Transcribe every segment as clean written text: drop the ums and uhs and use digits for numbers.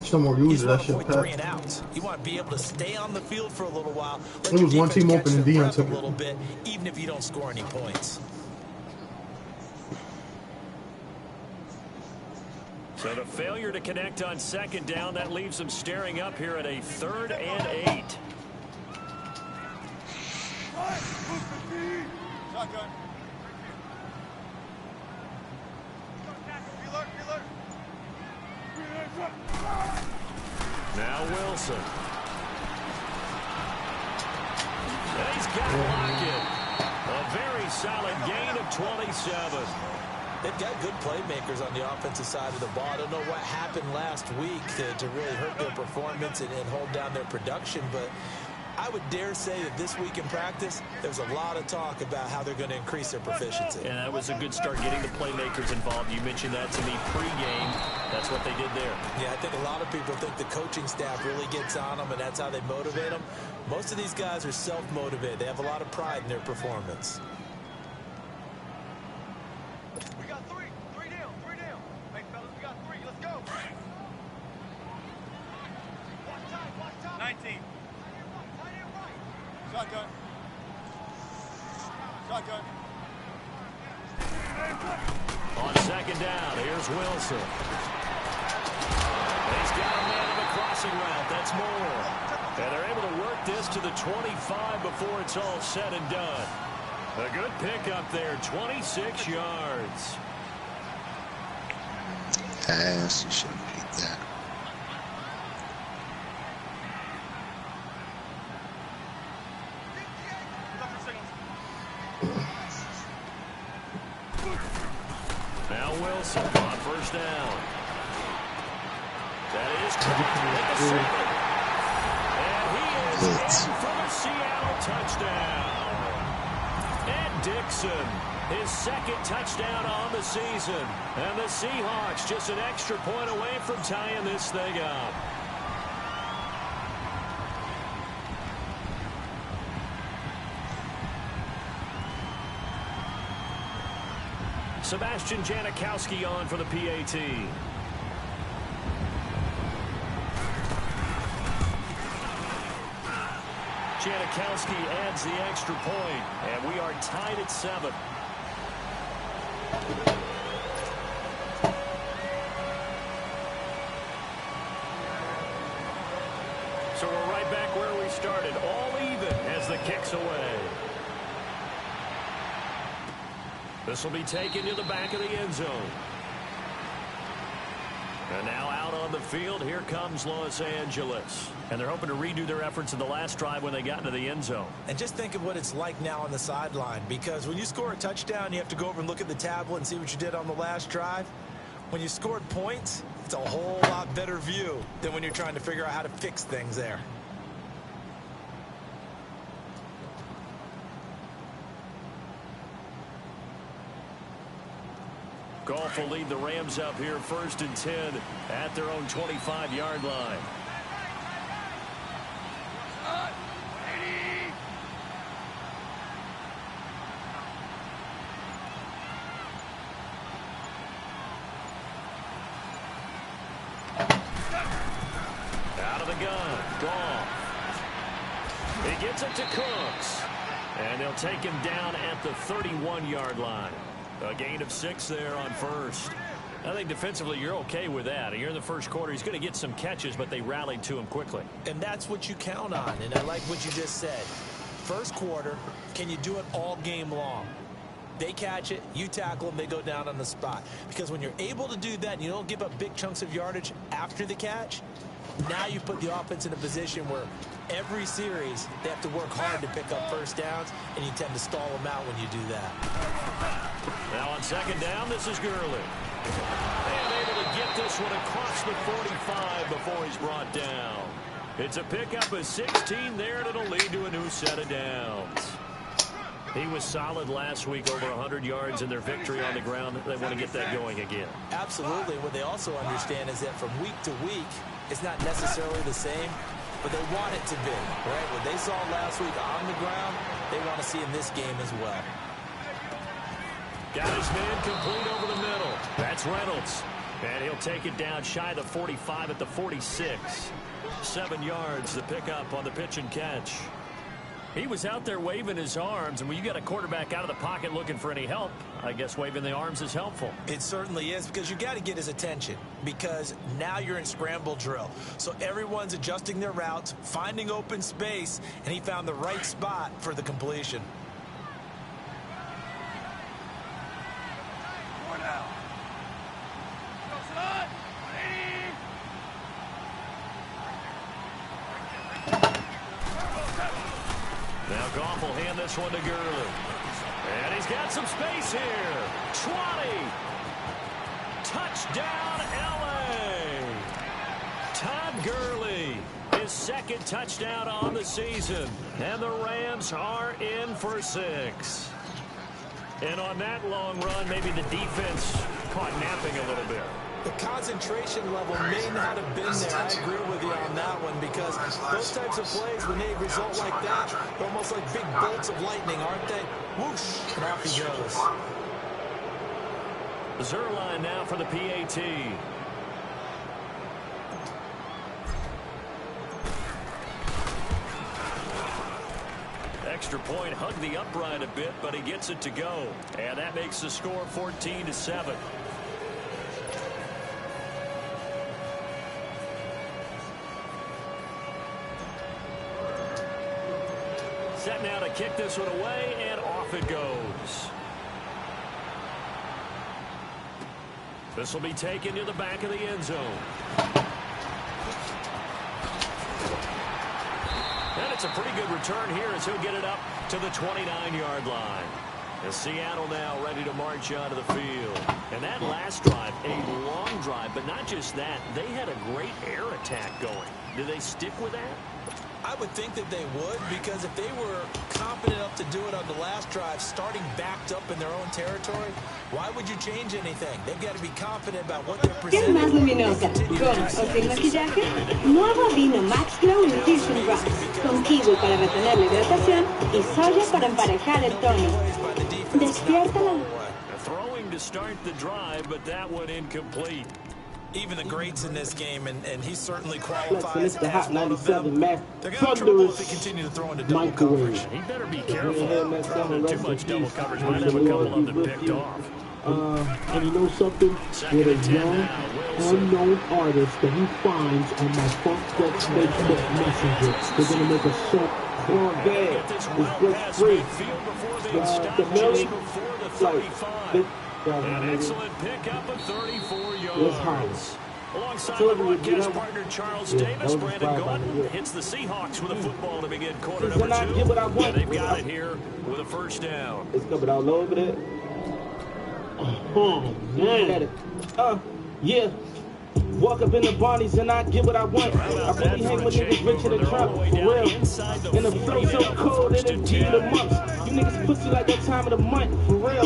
some more users. You That want to shit avoid 3 and packed. outs. You want to be able to stay on the field for a little while. Let There was your one defense team catch open their and Dion breath a took it. little bit, even if you don't score any points. So the failure to connect on second down, that leaves them staring up here at a 3rd and 8. Shotgun. Now Wilson. And he's got Lockett. A very solid gain of 27. They've got good playmakers on the offensive side of the ball. I don't know what happened last week to really hurt their performance and hold down their production, but I would dare say that this week in practice, there's a lot of talk about how they're going to increase their proficiency. And that was a good start getting the playmakers involved. You mentioned that to me pregame. That's what they did there. Yeah, I think a lot of people think the coaching staff really gets on them, and that's how they motivate them. Most of these guys are self-motivated. They have a lot of pride in their performance. We got three. Three down. Hey, fellas, we got 3. Let's go. Watch time. 19. Shotgun. On second down, here's Wilson. He's got a man on the crossing route. That's more. And they're able to work this to the 25 before it's all said and done. A good pickup there, 26 yards. Pass, you shouldn't hate that. Now Wilson on first down. That is caught at the 7. And he is in for a Seattle touchdown. And Dixon, his 2nd touchdown on the season. And the Seahawks just an extra point away from tying this thing up. Sebastian Janikowski on for the PAT. Janikowski adds the extra point, and we are tied at 7. So we're right back where we started, all even as the kick's away. This will be taken to the back of the end zone. And now out on the field, here comes Los Angeles. And they're hoping to redo their efforts in the last drive when they got into the end zone. And just think of what it's like now on the sideline, because when you score a touchdown, you have to go over and look at the tablet and see what you did on the last drive. When you scored points, it's a whole lot better view than when you're trying to figure out how to fix things there. Goff will lead the Rams up here 1st and 10 at their own 25-yard line. Out of the gun, Goff. He gets it to Cooks. And they'll take him down at the 31-yard line. A gain of 6 there on first. I think defensively you're okay with that. You're in the first quarter. He's going to get some catches, but they rallied to him quickly. And that's what you count on. And I like what you just said. First quarter, can you do it all game long? They catch it, you tackle them, they go down on the spot. Because when you're able to do that and you don't give up big chunks of yardage after the catch, now you put the offense in a position where every series they have to work hard to pick up first downs, and you tend to stall them out when you do that. Now on second down, this is Gurley. And able to get this one across the 45 before he's brought down. It's a pickup of 16 there, and it'll lead to a new set of downs. He was solid last week, over 100 yards in their victory on the ground. They want to get that going again. Absolutely. What they also understand is that from week to week, it's not necessarily the same, but they want it to be, right? What they saw last week on the ground, they want to see in this game as well. Got his man complete over the middle. That's Reynolds. And he'll take it down shy of the 45 at the 46. 7 yards to pick up on the pitch and catch. He was out there waving his arms, and when you got a quarterback out of the pocket looking for any help, I guess waving the arms is helpful. It certainly is, because you got to get his attention, because now you're in scramble drill. So everyone's adjusting their routes, finding open space, and he found the right spot for the completion. Now Goff will hand this one to Gurley. And he's got some space here. 20. Touchdown, L.A. Todd Gurley, his second touchdown on the season. And the Rams are in for 6. And on that long run, maybe the defense caught napping a little bit. The concentration level may not have been there. I agree with you on that one, because those types of plays, when they result like that, they're almost like big bolts of lightning, aren't they? Whoosh, and off he goes. Zerline now for the PAT. Extra point, hugged the upright a bit, but he gets it to go. And that makes the score 14-7. Set now to kick this one away, and off it goes. This will be taken to the back of the end zone. And it's a pretty good return here as he'll get it up to the 29-yard line. And Seattle now ready to march onto the field. And that last drive, a long drive, but not just that. They had a great air attack going. Do they stick with that? I would think that they would, because if they were confident enough to do it on the last drive, starting backed up in their own territory, why would you change anything? They've got to be confident about what they're presenting. ¿Qué más luminosa? ¿Con o sin maquillaje? Nuevo vino Max Glow Infusion Rocks, con kiwi para retener la hidratación y soya para emparejar el tono. Despierta la... Throwing to start the drive, but that one incomplete. Even the greats in this game, and he certainly qualifies the as Hot one of 97 them. Mac They're going to have trouble if they Thunderous continue to throw into double microwave. coverage. He better be careful. Throwing too much double coverage might have a couple of them picked off. And you know something? With a young, unknown artist that he finds on my Funkflex Facebook Messenger, they're going to make a short bad. It's just free. The million, like, An excellent pickup of 34 yards. Alongside So the broadcast you know, partner Charles yeah, Davis, that was Brandon fine, Gordon hits the Seahawks with a football to begin quarter When I number get 2. what I want, And they've got it here with a first down. It's coming all over there. Oh, man. Yeah. Walk up in the Barneys and I get what I want. I really hang with niggas richer than Trump, for real. And the flow so cold, it'll give you the mumps. You niggas pussy like that time of the month, for real.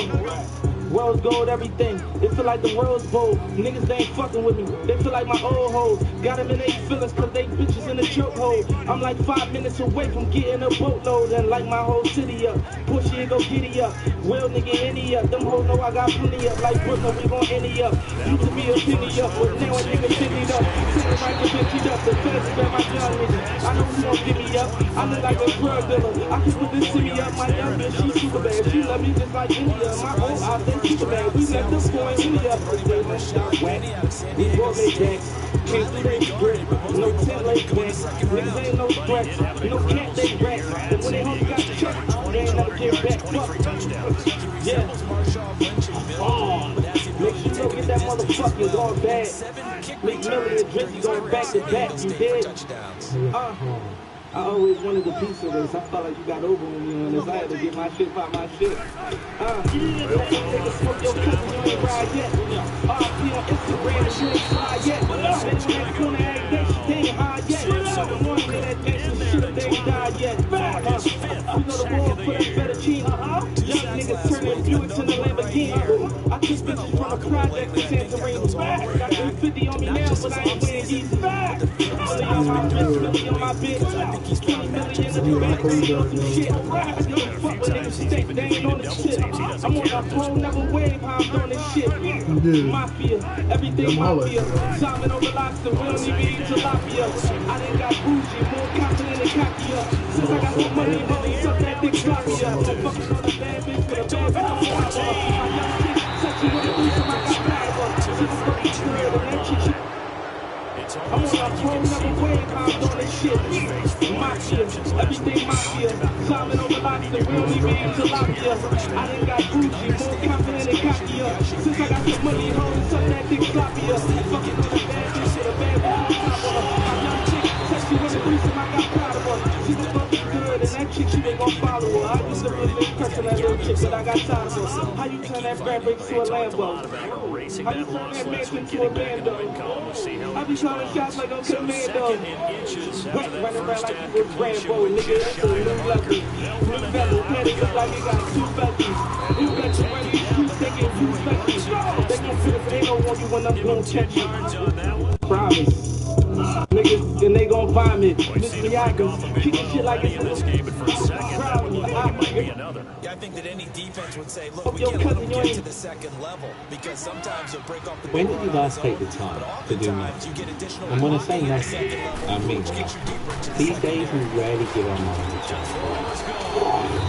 Rose gold, everything. It feel like the Rose Bowl. Niggas, they ain't fucking with me. They feel like my old hoes. Got them in their feelings cause they bitches in the chokehold. I'm like 5 minutes away from getting a boatload and light my whole city up. Push it, go giddy up. Real nigga, any up. Them hoes know I got plenty up. Like Brooklyn, we gon' any up. Used to be a penny up, but now a nigga penny up. Sitting right to bitch it up. The feds spend my young niggas. I know who gon' give me up. I look like a drug dealer. I can put this city up. My young bitch, she super bad. She love me just like India. My old I think super bad. We left this point in the up. We broke they backs. Can't do they grip. No 10 leg backs. Niggas ain't no threats. No cat they rats. But when they hoes got checked, they ain't never get back. Fuck. Yeah. Oh. Make sure you go get that motherfucker going bad. McMillan and Drizzy going back to back. You dead? I always wanted a piece of this. I felt like you got over on me on this. I had to get my shit by my shit. Nigga smoke your cousin, you ain't ride yet. RP on Instagram, and you ain't fly yet. Bitch, when that corner act that they ain't high yet. The morning of that gangsta shit, they ain't died yet. We know the war for that fettuccine. Young niggas turning Buicks into Lamborghini. I took bitches from a project to Santorini. Got 50 on me now, but I ain't wearing these back. on my wrist, Millie on my bitch. 20 million in the bank, on some shit. I give a fuck what niggas think, they ain't on the shit. I'm on a whole nother wave, how I'm doing this shit. Mafia, everything mafia. Salmon over lobster, we don't even eat tilapia. I done got bougie, more confident than cocky up. Since I got more money, holy suck that dick sloppy up. I'm fucking on a bad bitch with a bad bitch. My young chick, said she wanna do some, I got power. She was fucking thrill, and that chick, I'm on a whole nother wave, how I'm doing this shit. Mafia, everything mafia. Salmon over lobster, we don't even eat tilapia. I done got bougie, more confident than cocky up. Since I got some money, holy suck that dick sloppy up. Fucking on a bad bitch with a bad bitch. My young chick, said she wanna do some, I got proud of her. She was fucking good, and that chick, she ain't gon' follow her. I used to really impress on that little chick, but I got tired of her. How you turn that bad bitch to a Lambo? How you turn that mansion to a bando? I be calling shots like I'm commando. Running around like you was Rambo, nigga. It's a new level. New level, petty look like it got two bellies. You got your money, streets, they get you special. They gon' fit if they don't want you when I'm gon' catch you. Promise. Niggas, and they gon' vomit. Mr. Yagas, kicking shit like it's a problem. Yeah, I think that any defense would say, look, we can't let them get to the second level because sometimes they'll break off the When did you last take the time to do math? And when I say math, I mean math. These days we rarely give our minds a chance.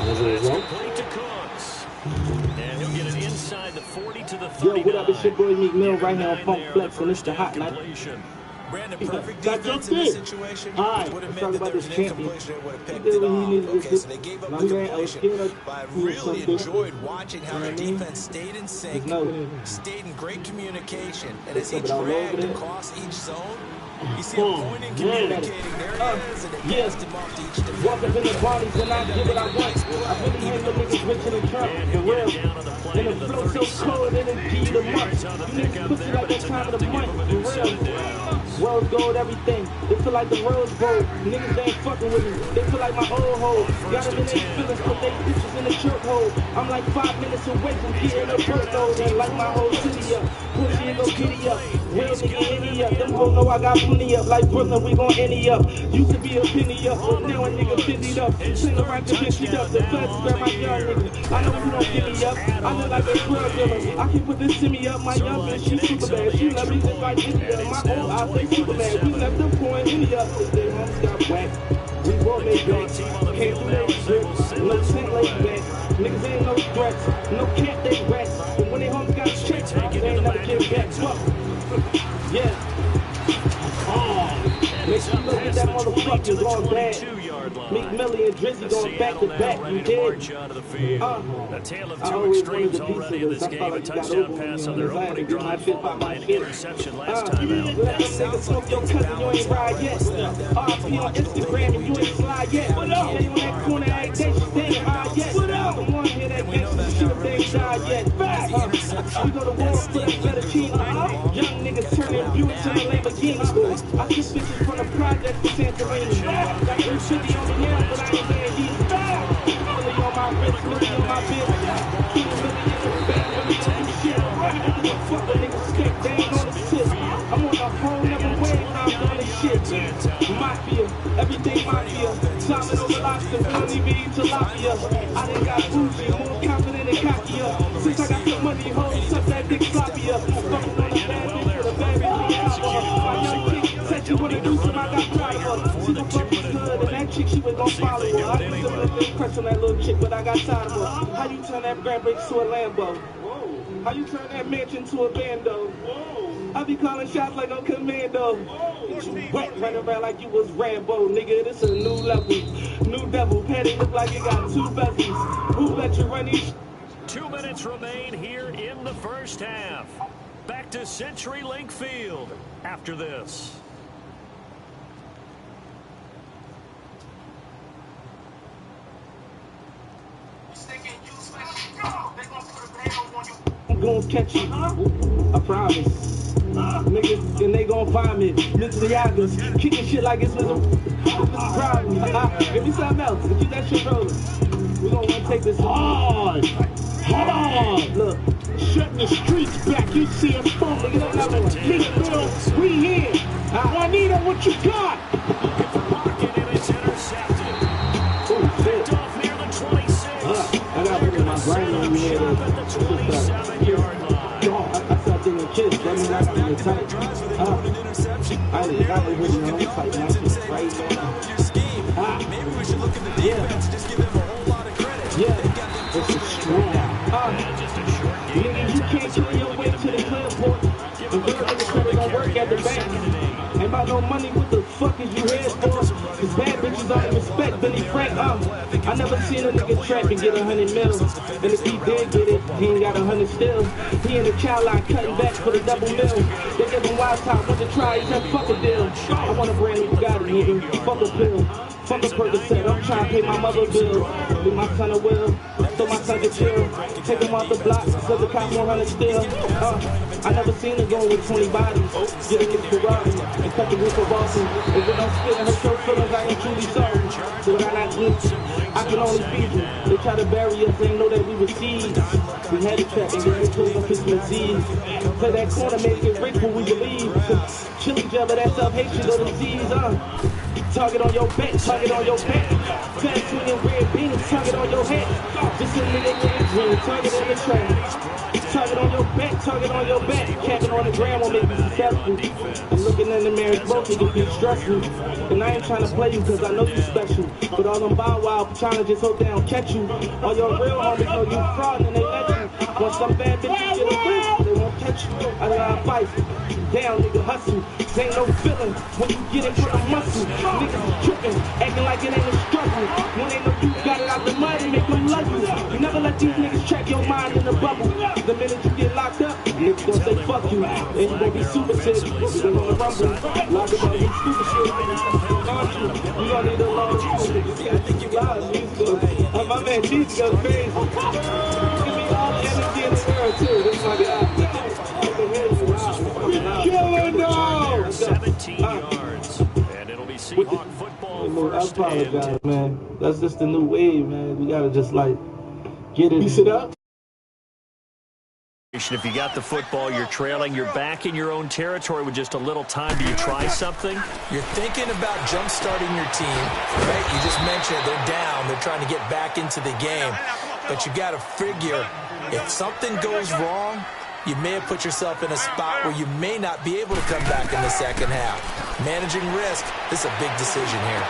And as a result, and he'll get it inside the 40 to the 39. Yo, what up? It's your boy Meek Mill right here on Funk Flex, and it's the Hot Night. Brandon, perfect defense in this situation. Alright, let's talk about this champion. He did what he needed to do. So they gave up the completion. But I really enjoyed watching how the defense stayed in sync, stayed in great communication, and as he dragged across each zone, you see him pointing, communicating. There he is, and they passed him off to each defense. Walk up in the bodies and I give what I want. I really hate the niggas rich in the trunk, for real. And the flow so cold, and it give you the month. You niggas pussy like that time of the month, for real. Rose gold, everything. They feel like the Rose Bowl. Niggas they ain't fucking with me. They feel like my old hoe. Got them in their feelings, put they bitches in the shirt hole. I'm like 5 minutes away from getting a boatload. And like my whole city up. Pussy and go giddy up. Real nigga any up. Them hoes know I got plenty up. Like Brooklyn, we gon' any up. Used to be a penny up, but now a nigga 50'd up. Sing around the 50'd up. The feds grab my young nigga. I know you don't get me up. I look like a drug dealer. I can put this semi up. My young bitch, she super bad. She love me just like India. My old eyes, Superman, we left them pouring any up since their homes got whacked. We won't make back, can't do no strips, no scent like that. Niggas ain't no threats, no camp they rats. But when they homes got checked, they ain't never get back. Fuck. Yeah. Make sure you look at that motherfucker going bad. Meek Millie and Drizzy going back to back. You did. I always wanted the piece of this. I felt like you got over me on this. I had to get my shit by my shit. Let them niggas smoke your cousin, you ain't ride yet. RP on Instagram and you ain't slide yet. Yeah, you on that corner every day, she ain't high yet. The one here that gangsta shit, they ain't died yet. We go to war for that fettuccine. Young niggas turning beauty to the Lamborghini. I just bitches from the project to Santorini. Got some shit on me now, but I ain't saying he's bad. Really on my wrist, really on my bitch. 20 million in the bank, really on this shit. Fuck the niggas stick, they ain't on the shit. I'm on a whole nother wave, now I'm doing this shit. Mafia, everything mafia. Salmon over lobster, we don't even eat tilapia. I done got bougie, more confident than cocky up. Since I got some money, hoes suck that dick sloppy up. Fucking on a bad bitch with a bad bitch. My young chick said she wanna do some, I got pride of her. She was fucking good, and that chick, she was gon' follow her. I used to really crush on that little chick, but I got tired of her. How you turn that bad bitch to a Lambo? How you turn that mansion to a bando? I be calling shots like I'm commando. You wet, running around like you was Rambo, nigga. This a new level, new devil. Patty look like it got two bezies. Who let you run these? 2 minutes remain here in the first half. Back to CenturyLink Field after this. I'm gonna catch you, I promise. Niggas, and they gon' find me. Mr. Yagas, kicking shit like it's a problem. Give me something else, and keep that shit rolling. We gonna take this hard. Look, shutting the streets back. You see us full. nigga, another one. Meek Mill, we here. Juanito, what you got? Looking for Lockett, and it's intercepted. Oh, shit. Picked off near the 26. I got rid of my brain on me. At the 27-yard line. I started thinking kids. That means I got to get tight. I got to really know tight. That's just crazy. Maybe we should look at the defense and just give them a whole lot of credit. Yeah, it's a strong. Just a short game. Nigga, you can't carry your way to the clearport. And good niggas credit don't work at the bank. Ain't about no money, what the fuck is you here for? Cause bad bitches don't respect Billy Frank, I never seen a nigga trap and get 100 mil. And if he did get it, he ain't got 100 still. He in the cow line cutting back for the double mill. They give him wild top, want to try, he said fuck a deal. I want a brand new Bugatti, nigga, fuck a pill. Fuck a Percocet, I'm trying to pay my mother bill. Leave my son a will, so my son can chill. Take him off the block, so the cop 100 still. I never seen a going with 20 bodies. Get a nigga Ferrari and cut the roof of Boston. If it don't spit and hurt your feelings, I ain't truly sorry. So what I not do, I can only feed you. They try to bury us, they ain't know that we were seeds. We had to trap and get into on Christmas Eve. Play that corner, make it rich when we believe. Chill each other, that self-hatred of the seas, Target on your back, target on your back. Fast swinging red beans, target on your head. Just a nigga dream, target in the trash. Target on your back, target on your back. Capping on the ground won't make you successful. I'm looking in the mirror, both it can be stressful. And I ain't trying to play you cause I know you special. But all them bow wow trying to just hope they don't catch you. All your real homies know you fraud and they let you. When some bad bitches get a whiff, they won't catch you. I gotta fight. Down, nigga, hustle. This ain't no feeling when you get it from the muscle. Niggas is tripping, acting like it ain't a struggle. When they know you got it out the mud and make them love you. You never let these niggas track your mind in the bubble. The minute you get locked up, niggas gon' say fuck you. And you gon' be super sick, you gon' wanna rumble. Lock them up, with stupid shit. We gon' need a long time. I think you got it. My man, Jesus goes crazy. Give me all the energy in the world, too. This is my guy. Killing now! 17 yards. And it'll be Seahawk football I first. apologize, man. That's just the new wave, man. We gotta just like get it. Piece it up. If you got the football, you're trailing, you're back in your own territory with just a little time. Do you try something? You're thinking about jump-starting your team, right? You just mentioned they're down. They're trying to get back into the game. But you got to figure, if something goes wrong, you may have put yourself in a spot where you may not be able to come back in the second half. Managing risk, this is a big decision here.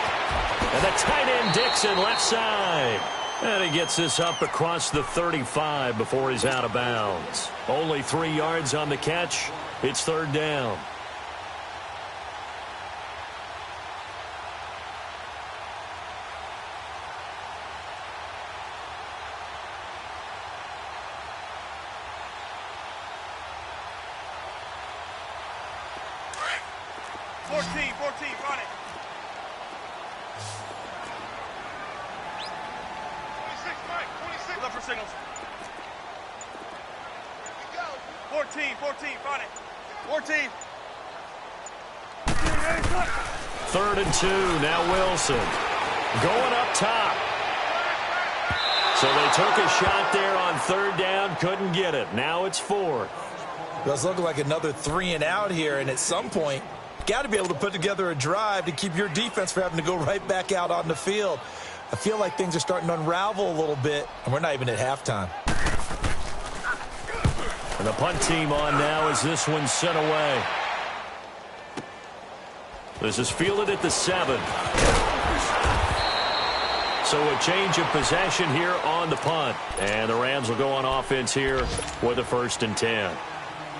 And the tight end Dixon left side. And he gets this up across the 35 before he's out of bounds. Only 3 yards on the catch. It's third down. Run it. 26, Mike. 26. Look for signals. 14, run it. 14. Third and 2. Now Wilson going up top. So they took a shot there on third down. Couldn't get it. Now it's fourth. Well, it's looking like another 3 and out here, and at some point, got to be able to put together a drive to keep your defense from having to go right back out on the field. I feel like things are starting to unravel a little bit, and we're not even at halftime. And the punt team on now as this one's sent away. This is fielded at the 7. So a change of possession here on the punt. And the Rams will go on offense here with a 1st and 10.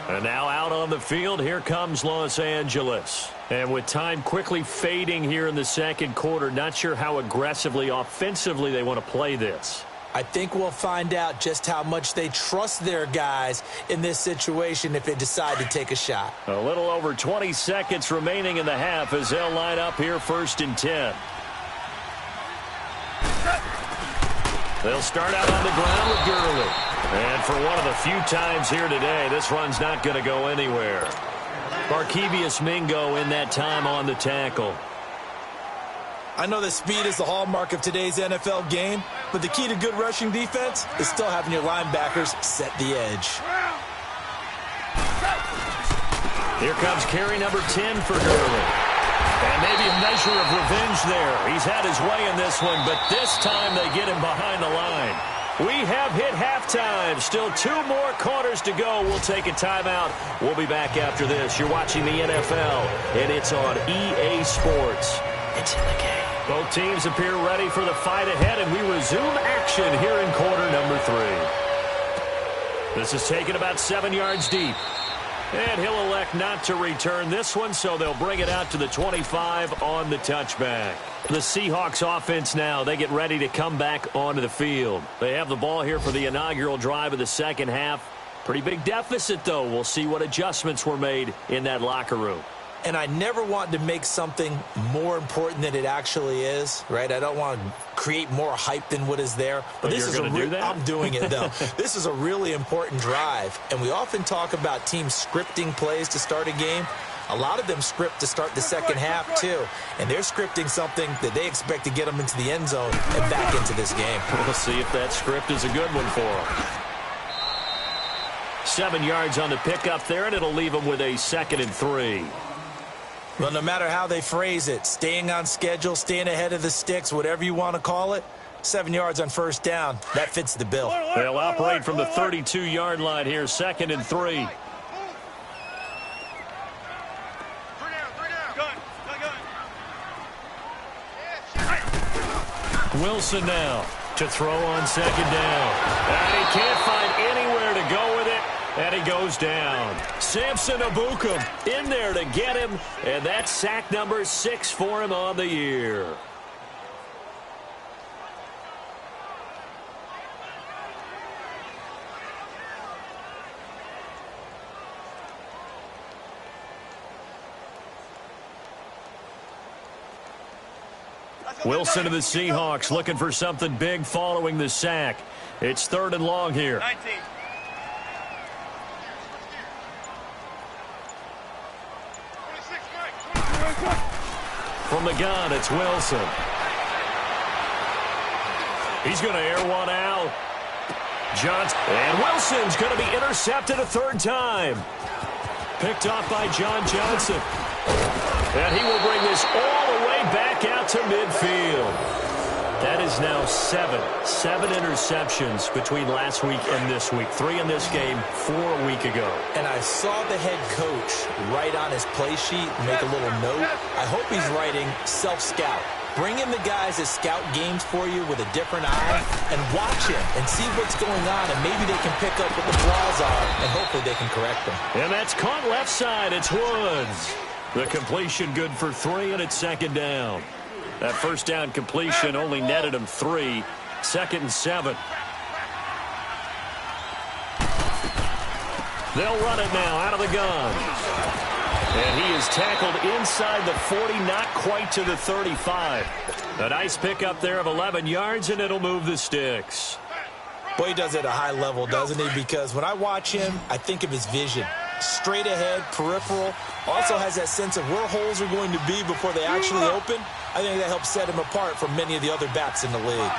And now out on the field, here comes Los Angeles. And with time quickly fading here in the second quarter, not sure how aggressively, offensively they want to play this. I think we'll find out just how much they trust their guys in this situation if they decide to take a shot. A little over 20 seconds remaining in the half as they'll line up here 1st and 10. They'll start out on the ground with Gurley. And for one of the few times here today, this run's not going to go anywhere. Barkevious Mingo in that time on the tackle. I know that speed is the hallmark of today's NFL game, but the key to good rushing defense is still having your linebackers set the edge. Here comes carry number 10 for Gurley. And maybe a measure of revenge there. He's had his way in this one, but this time they get him behind the line. We have hit halftime. Still 2 more quarters to go. We'll take a timeout. We'll be back after this. You're watching the NFL, and it's on EA Sports. It's in the game. Both teams appear ready for the fight ahead, and we resume action here in quarter number 3. This is taken about 7 yards deep. And he'll elect not to return this one, so they'll bring it out to the 25 on the touchback. The Seahawks offense now, they get ready to come back onto the field. They have the ball here for the inaugural drive of the second half. Pretty big deficit, though. We'll see what adjustments were made in that locker room. And I never want to make something more important than it actually is, right? I don't want to create more hype than what is there. But this is I'm doing it, though. This is a really important drive. And we often talk about teams scripting plays to start a game. A lot of them script to start the second half, too. And they're scripting something that they expect to get them into the end zone and back into this game. We'll see if that script is a good one for them. 7 yards on the pickup there, and it'll leave them with a 2nd and 3. Well, no matter how they phrase it, staying on schedule, staying ahead of the sticks, whatever you want to call it, 7 yards on first down, that fits the bill. They'll operate from the 32-yard line here, 2nd and 3. Wilson now to throw on 2nd down. And he can't find anywhere to go with it. And he goes down. Samson Abukum in there to get him. And that's sack number 6 for him on the year. Wilson of the Seahawks looking for something big following the sack. It's 3rd and long here. 19. From the gun, it's Wilson. He's going to air one out. Johnson. And Wilson's going to be intercepted a 3rd time. Picked off by John Johnson. And he will bring this all the way back out to midfield. That is now 7 interceptions between last week and this week. 3 in this game, 4 a week ago. And I saw the head coach write on his play sheet, make a little note. I hope he's writing self-scout. Bring in the guys that scout games for you with a different eye and watch him and see what's going on, and maybe they can pick up what the flaws are, and hopefully they can correct them. And that's caught left side. It's Woods. The completion good for 3, and it's 2nd down. That first down completion only netted him 3. 2nd and 7. They'll run it now out of the gun. And he is tackled inside the 40, not quite to the 35. A nice pickup there of 11 yards, and it'll move the sticks. Boy, he does it at a high level, doesn't he? Because when I watch him, I think of his vision. Straight ahead, peripheral. Also has that sense of where holes are going to be before they actually open. I think that helps set him apart from many of the other backs in the league.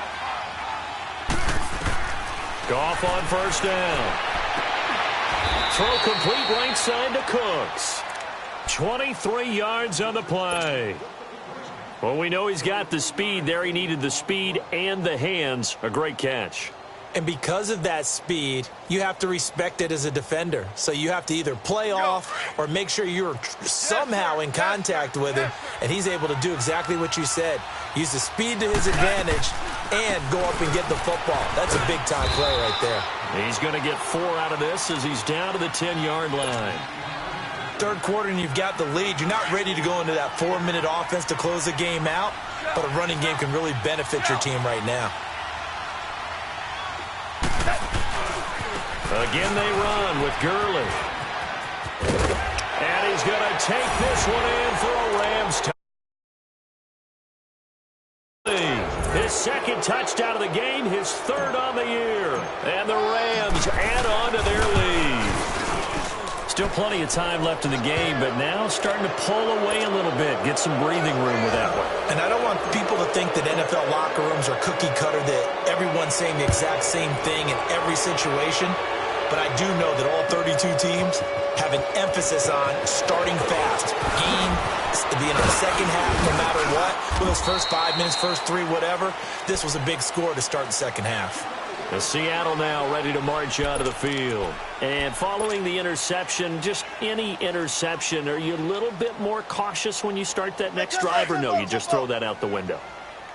Goff on first down. Throw complete right side to Cooks. 23 yards on the play. Well, we know he's got the speed there. He needed the speed and the hands. A great catch. And because of that speed, you have to respect it as a defender. So you have to either play off or make sure you're somehow in contact with him. And he's able to do exactly what you said. Use the speed to his advantage and go up and get the football. That's a big-time play right there. He's going to get 4 out of this as he's down to the 10-yard line. 3rd quarter and you've got the lead. You're not ready to go into that 4-minute offense to close the game out. But a running game can really benefit your team right now. Again they run with Gurley. And he's going to take this one in for a Rams touchdown. His 2nd touchdown of the game, his 3rd on the year. And the Rams add on to their lead. Still plenty of time left in the game, but now starting to pull away a little bit, get some breathing room with that one. And I don't want people to think that NFL locker rooms are cookie cutter, that everyone's saying the exact same thing in every situation. but I do know that all 32 teams have an emphasis on starting fast. Being in the second half, no matter what, for those first 5 minutes, first 3, whatever, this was a big score to start the second half. The Seattle now ready to march out of the field. And following the interception, just any interception, are you a little bit more cautious when you start that next drive, or no, you just throw that out the window?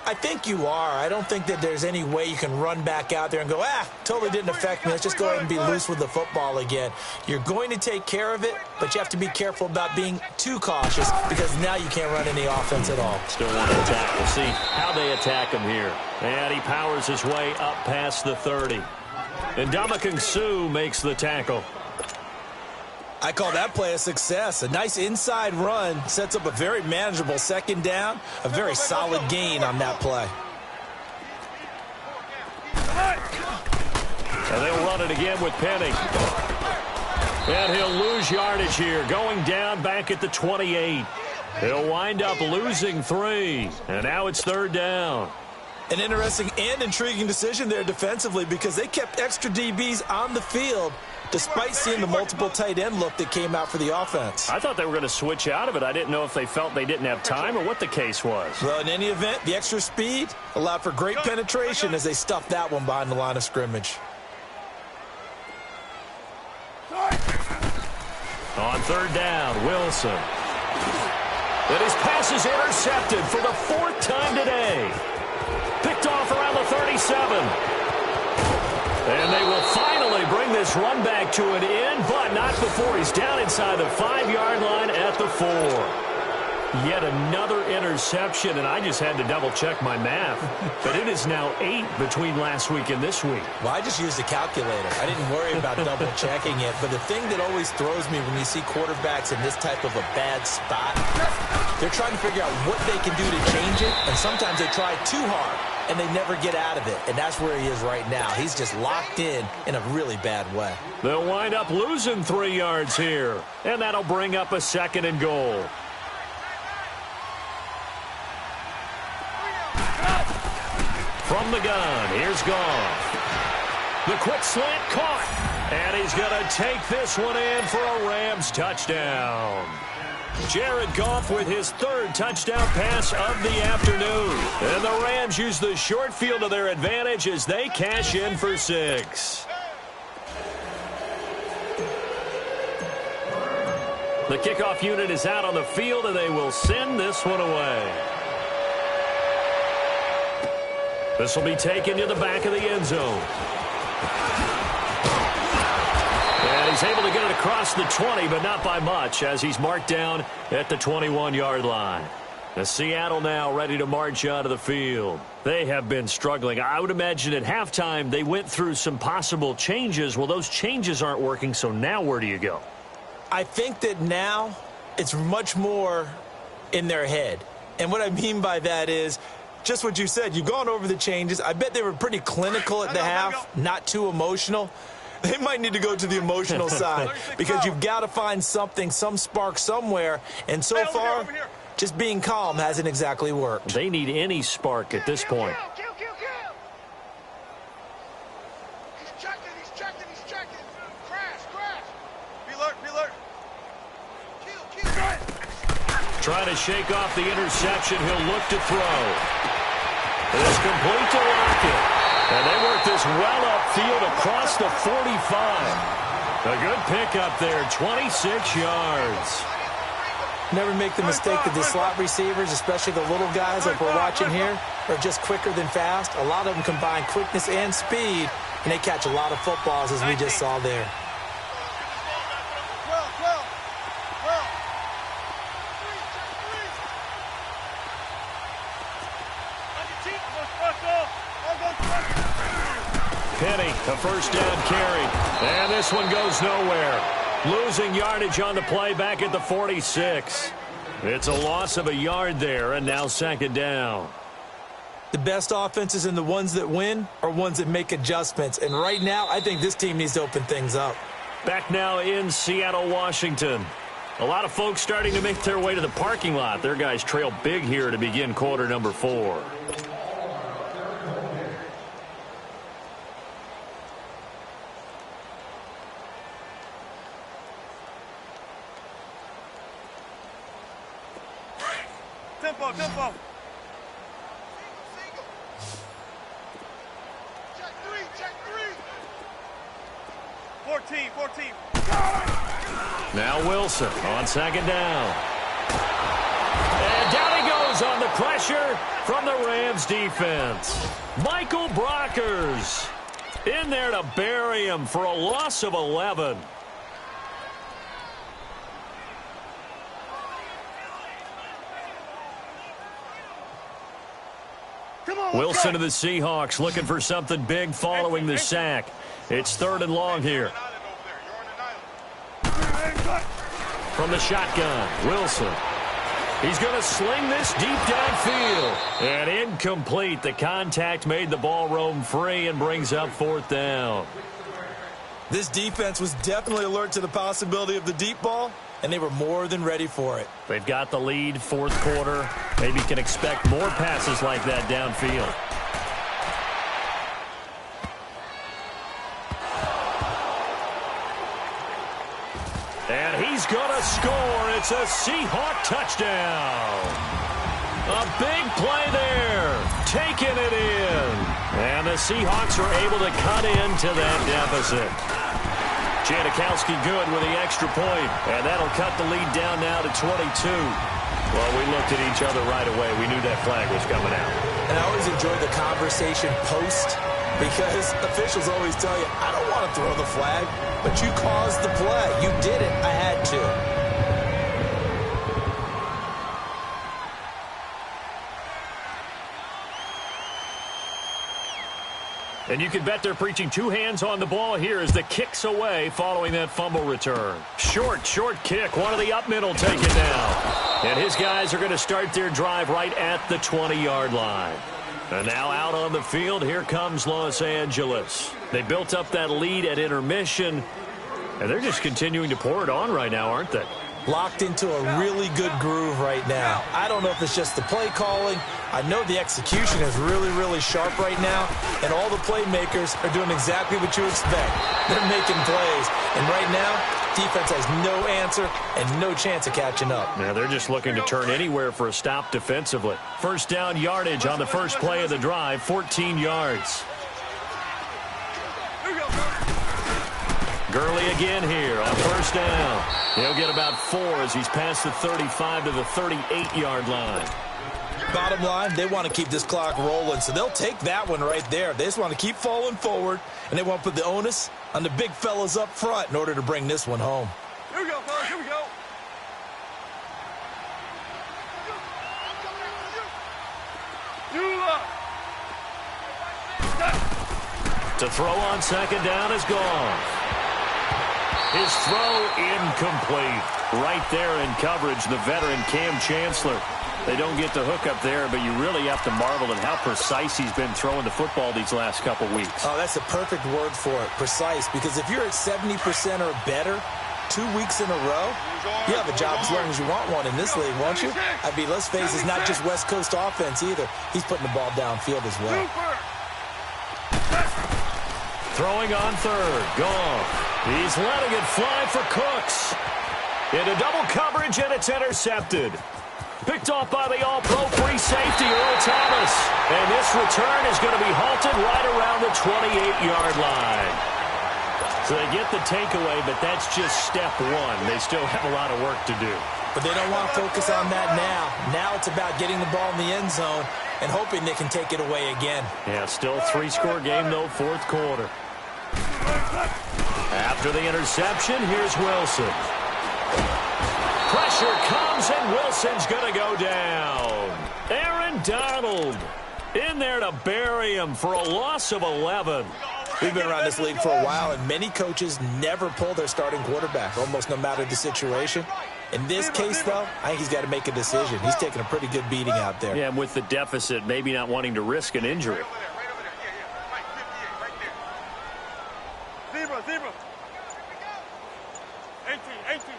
I think you are. I don't think that there's any way you can run back out there and go, totally didn't affect me. Let's just go ahead and be loose with the football again. You're going to take care of it, but you have to be careful about being too cautious because now you can't run any offense at all. Still want to attack. We'll see how they attack him here. And he powers his way up past the 30. And Ndamukong Suh makes the tackle. I call that play a success. A nice inside run sets up a very manageable second down. A very solid gain on that play. And they'll run it again with Penny. And he'll lose yardage here, going down back at the 28. He'll wind up losing 3. And now it's third down. An interesting and intriguing decision there defensively because they kept extra DBs on the field despite seeing the multiple tight end look that came out for the offense. I thought they were going to switch out of it. I didn't know if they felt they didn't have time or what the case was. Well, in any event, the extra speed allowed for great penetration as they stuffed that one behind the line of scrimmage. On third down, Wilson. And his pass is intercepted for the 4th time today. Picked off around the 37. And they will finally bring this run back to an end, but not before he's down inside the 5-yard line at the 4. Yet another interception, and I just had to double-check my math. But it is now 8 between last week and this week. Well, I just used a calculator. I didn't worry about double-checking it. But the thing that always throws me when you see quarterbacks in this type of a bad spot, they're trying to figure out what they can do to change it, and sometimes they try too hard, and they never get out of it. And that's where he is right now. He's just locked in a really bad way. They'll wind up losing 3 yards here, and that'll bring up a 2nd and goal. From the gun, here's Goff. The quick slant caught, and he's going to take this one in for a Rams touchdown. Jared Goff with his 3rd touchdown pass of the afternoon. And the Rams use the short field to their advantage as they cash in for 6. The kickoff unit is out on the field, and they will send this one away. This will be taken to the back of the end zone. And he's able to get it across the 20, but not by much, as he's marked down at the 21-yard line. The Seattle now ready to march out of the field. They have been struggling. I would imagine at halftime they went through some possible changes. Well, those changes aren't working, so now where do you go? I think that now it's much more in their head. And what I mean by that is just what you said. You've gone over the changes. I bet they were pretty clinical at the half, not too emotional. They might need to go to the emotional side because you've got to find something, some spark somewhere. And so far, just being calm hasn't exactly worked. They need any spark at this point. He's checking. Crash. Be alert. Kill. Trying to shake off the interception. He'll look to throw. It's complete to Lockett. And they work this well upfield across the 45. A good pickup there, 26 yards. Never make the mistake that the slot receivers, especially the little guys like we're watching here, are just quicker than fast. A lot of them combine quickness and speed, and they catch a lot of footballs, as we just saw there. Penny, a first down carry. And this one goes nowhere. Losing yardage on the play back at the 46. It's a loss of a yard there, and now 2nd down. The best offenses and the ones that win are ones that make adjustments. And right now, I think this team needs to open things up. Back now in Seattle, Washington. A lot of folks starting to make their way to the parking lot. Their guys trail big here to begin quarter number 4. off. Check three. 14. Now Wilson on second down. And down he goes on the pressure from the Rams defense. Michael Brockers in there to bury him for a loss of 11. Wilson to the Seahawks looking for something big following the sack. It's 3rd and long here. From the shotgun, Wilson. He's going to sling this deep downfield. And incomplete. The contact made the ball roam free and brings up 4th down. This defense was definitely alert to the possibility of the deep ball, and they were more than ready for it. They've got the lead, 4th quarter. Maybe can expect more passes like that downfield. And he's going to score. It's a Seahawk touchdown. A big play there. Taking it in. And the Seahawks are able to cut into that deficit. Janikowski good with the extra point. And that'll cut the lead down now to 22. Well, we looked at each other right away. We knew that flag was coming out. And I always enjoy the conversation post, because officials always tell you, I don't want to throw the flag, but you caused the play. You did it. I had to. And you can bet they're preaching 2 hands on the ball here as the kick's away following that fumble return. Short kick. One of the up middle take it down. And his guys are going to start their drive right at the 20-yard line. And now out on the field, here comes Los Angeles. They built up that lead at intermission, and they're just continuing to pour it on right now, aren't they? Locked into a really good groove right now. I don't know if it's just the play calling. I know the execution is really, really sharp right now, and all the playmakers are doing exactly what you expect. They're making plays, and right now, defense has no answer and no chance of catching up. Now they're just looking to turn anywhere for a stop defensively. First down yardage on the first play of the drive, 14 yards. Gurley again here on first down. He'll get about 4 as he's past the 35 to the 38-yard line. Bottom line, they want to keep this clock rolling, so they'll take that one right there. They just want to keep falling forward, and they want to put the onus on the big fellas up front in order to bring this one home. Here we go, fellas. Here we go. To throw on second down is gone. His throw incomplete. Right there in coverage, the veteran Cam Chancellor. They don't get the hook up there, but you really have to marvel at how precise he's been throwing the football these last couple weeks. Oh, that's the perfect word for it, precise, because if you're at 70% or better 2 weeks in a row, you have a job as long as you want one in this league, won't you? I mean, let's face it, it's not just West Coast offense either. He's putting the ball downfield as well. Throwing on third, gone. He's letting it fly for Cooks. Into double coverage, and it's intercepted. Picked off by the all-pro free safety, Earl Thomas. And this return is going to be halted right around the 28-yard line. So they get the takeaway, but that's just step one. They still have a lot of work to do. But they don't want to focus on that now. Now it's about getting the ball in the end zone and hoping they can take it away again. Yeah, still a 3-score game, though, 4th quarter. After the interception, here's Wilson. Pressure comes, and Wilson's going to go down. Aaron Donald in there to bury him for a loss of 11. We've been around this league for a while, and many coaches never pull their starting quarterback, almost no matter the situation. In this case, though, I think he's got to make a decision. He's taking a pretty good beating out there. Yeah, and with the deficit, maybe not wanting to risk an injury. Zebra. 18.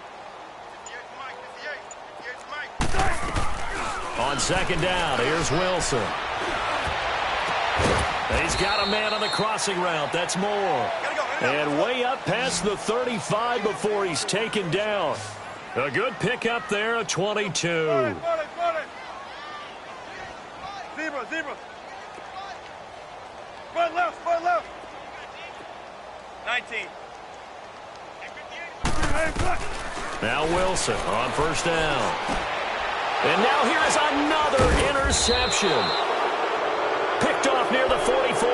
On second down, here's Wilson. He's got a man on the crossing route. That's Moore. And way up past the 35 before he's taken down. A good pickup there, a 22. Zebra, zebra. Front left, front left. 19. Now Wilson on first down. And now here is another interception. Picked off near the 44.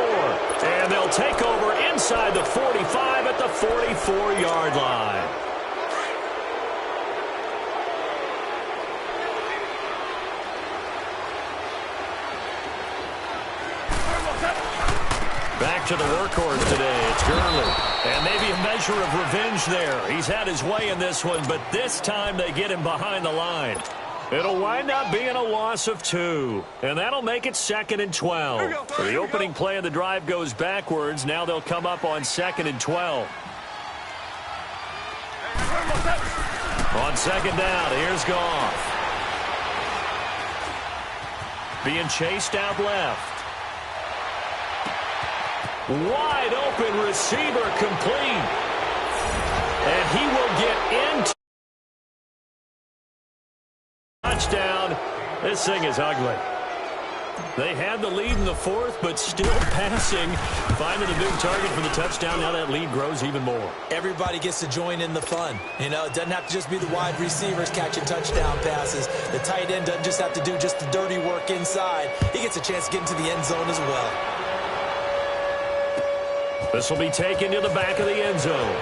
And they'll take over inside the 45 at the 44-yard line. Back to the workhorse today. It's Gurley. And maybe a measure of revenge there. He's had his way in this one, but this time they get him behind the line. It'll wind up being a loss of 2. And that'll make it 2nd and 12. The opening play of the drive goes backwards. Now they'll come up on 2nd and 12. On 2nd down, here's Goff. Being chased out left. Wide open receiver complete. And he will get into touchdown. This thing is ugly. They had the lead in the 4th, but still passing. Finding a big target for the touchdown. Now that lead grows even more. Everybody gets to join in the fun. You know, it doesn't have to just be the wide receivers catching touchdown passes. The tight end doesn't just have to do just the dirty work inside. He gets a chance to get into the end zone as well. This will be taken to the back of the end zone.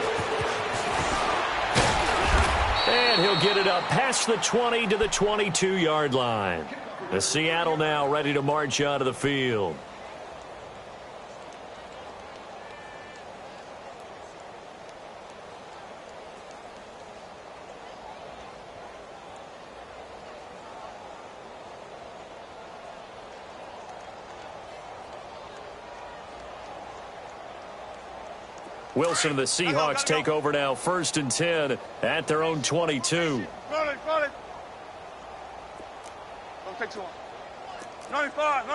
And he'll get it up past the 20 to the 22-yard line. The Seattle now ready to march out of the field. Wilson and the Seahawks take over now, 1st and 10 at their own 22. Run it. Don't take too long. 95.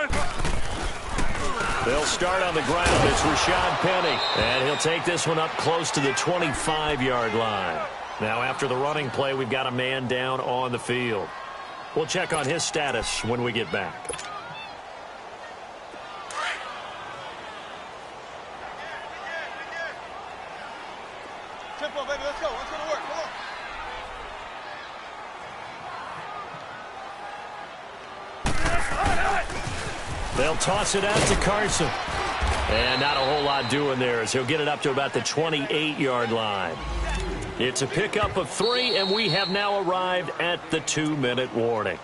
They'll start on the ground. It's Rashad Penny. And he'll take this one up close to the 25-yard line. Now after the running play, we've got a man down on the field. We'll check on his status when we get back. Tempo, baby, let's go. Let's go to work. Come on. They'll toss it out to Carson. And not a whole lot doing there as he'll get it up to about the 28-yard line. It's a pickup of 3, and we have now arrived at the 2-minute warning.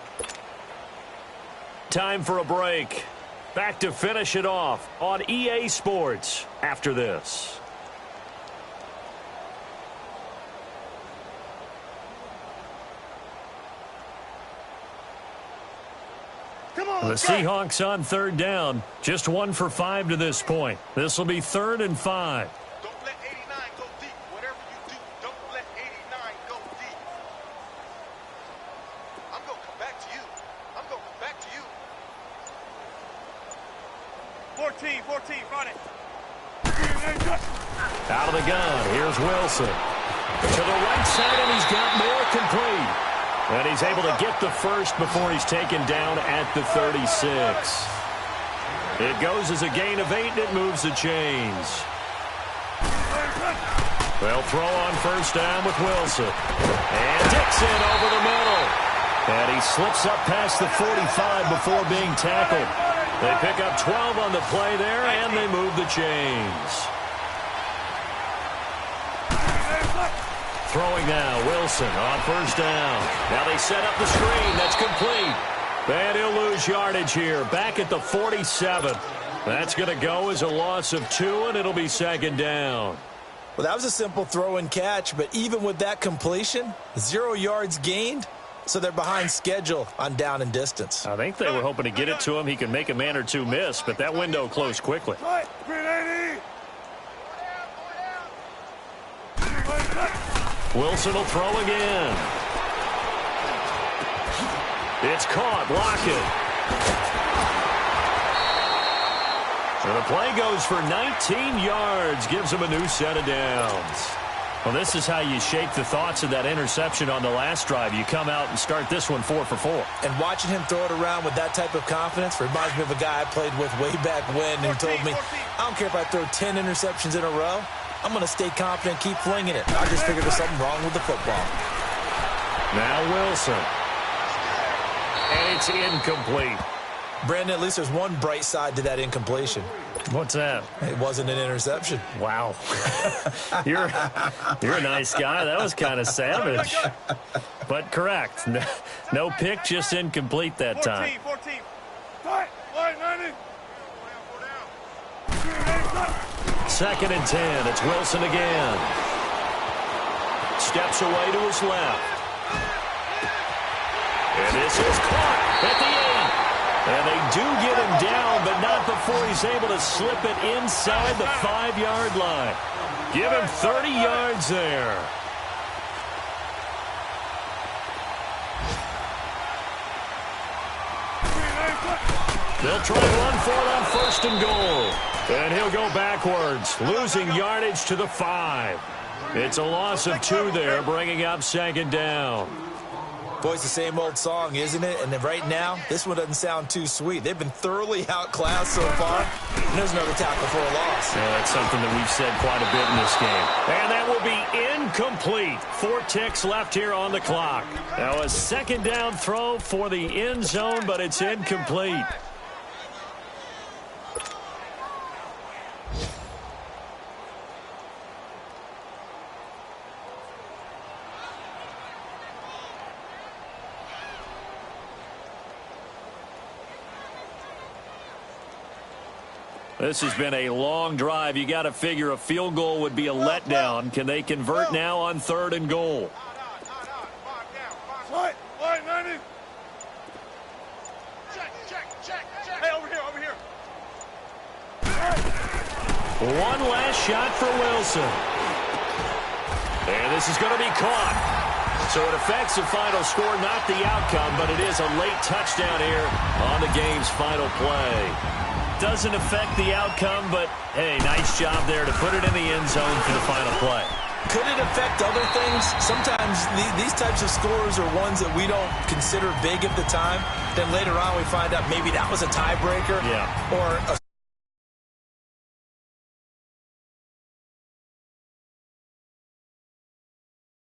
Time for a break. Back to finish it off on EA Sports after this. The Seahawks on 3rd down. Just 1 for 5 to this point. This will be 3rd and 5. Don't let 89 go deep. Whatever you do, don't let 89 go deep. I'm going to come back to you. 14, run it. Out of the gun. Here's Wilson. To the right side, and he's got more complete. And he's able to get the first before he's taken down at the 36. It goes as a gain of 8, and it moves the chains. They'll throw on first down with Wilson. And Dixon over the middle. And he slips up past the 45 before being tackled. They pick up 12 on the play there, and they move the chains. Throwing now, Wilson on first down. Now they set up the screen. That's complete. And he'll lose yardage here. Back at the 47. That's going to go as a loss of 2, and it'll be 2nd down. Well, that was a simple throw and catch, but even with that completion, 0 yards gained, so they're behind schedule on down and distance. I think they were hoping to get it to him. He could make a man or two miss, but that window closed quickly. Wilson will throw again. It's caught. Lockett. And the play goes for 19 yards. Gives him a new set of downs. Well, this is how you shape the thoughts of that interception on the last drive. You come out and start this one 4 for 4. And watching him throw it around with that type of confidence reminds me of a guy I played with way back when who told me, I don't care if I throw 10 interceptions in a row, I'm going to stay confident, keep flinging it. I just figured there's something wrong with the football. Now Wilson. And it's incomplete. Brandon, at least there's one bright side to that incompletion. What's that? It wasn't an interception. Wow. You're a nice guy. That was kind of savage. But correct. No pick, just incomplete that time. 14. Tight. Line 90. 2nd and 10. It's Wilson again. Steps away to his left. And this is caught at the 8. And they do get him down, but not before he's able to slip it inside the 5-yard line. Give him 30 yards there. They'll try to run for it on 1st and goal. And he'll go backwards, losing yardage to the 5. It's a loss of 2 there, bringing up 2nd down. Boy, it's the same old song, isn't it? And right now, this one doesn't sound too sweet. They've been thoroughly outclassed so far. And there's another tackle for a loss. Yeah, that's something that we've said quite a bit in this game. And that will be incomplete. 4 ticks left here on the clock. Now a 2nd down throw for the end zone, but it's incomplete. This has been a long drive. You got to figure a field goal would be a letdown. Can they convert now on 3rd and goal? Line 90. Check. Hey, over here. One last shot for Wilson. And this is going to be caught. So it affects the final score, not the outcome, but it is a late touchdown here on the game's final play. Doesn't affect the outcome, but, hey, nice job there to put it in the end zone for the final play. Could it affect other things? Sometimes these types of scores are ones that we don't consider big at the time. Then later on we find out maybe that was a tiebreaker or a